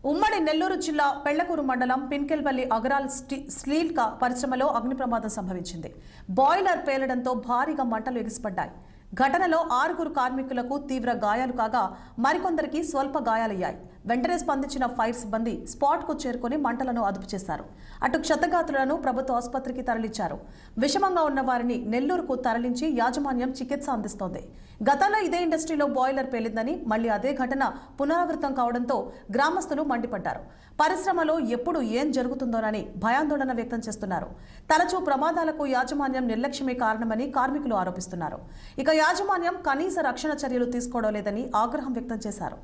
ఉమ్మడి నెల్లూరు జిల్లా పెళ్లకూరు మండలం పిన్కెల్పల్లి అగరాల్ స్టీల్ పరిశ్రమలో అగ్ని ప్రమాదం సంభవించింది. బాయిలర్ పేలడంతో భారీగా మంటలు ఎగిసిపడ్డాయి. ఘటనలో 6 కార్మికులకు తీవ్ర గాయాలు కాగా మరికొందరికి స్వల్ప గాయాలయ్యాయి. వెంటనే స్పందించిన ఫైర్ సిబ్బంది స్పాట్ కు చేరుకుని మంటలను అదుపు చేశారు. అటు క్షతగాత్రులను ప్రభుత్వ ఆసుపత్రికి తరలించారు. విషమంగా ఉన్న వారిని నెల్లూరుకు తరలించి యాజమాన్యం చికిత్స అందిస్తోంది. గతంలో ఇదే ఇండస్ట్రీలో బాయిలర్ పేలిందని మళ్లీ అదే ఘటన పునరావృతం కావడంతో గ్రామస్తులు మండిపడ్డారు. పరిశ్రమలో ఎప్పుడు ఏం జరుగుతుందోనని భయాందోళన వ్యక్తం చేస్తున్నారు. తరచూ ప్రమాదాలకు యాజమాన్యం నిర్లక్ష్యమే కారణమని కార్మికులు ఆరోపిస్తున్నారు. ఇక యాజమాన్యం కనీస రక్షణ చర్యలు తీసుకోవడం లేదని ఆగ్రహం వ్యక్తం చేశారు.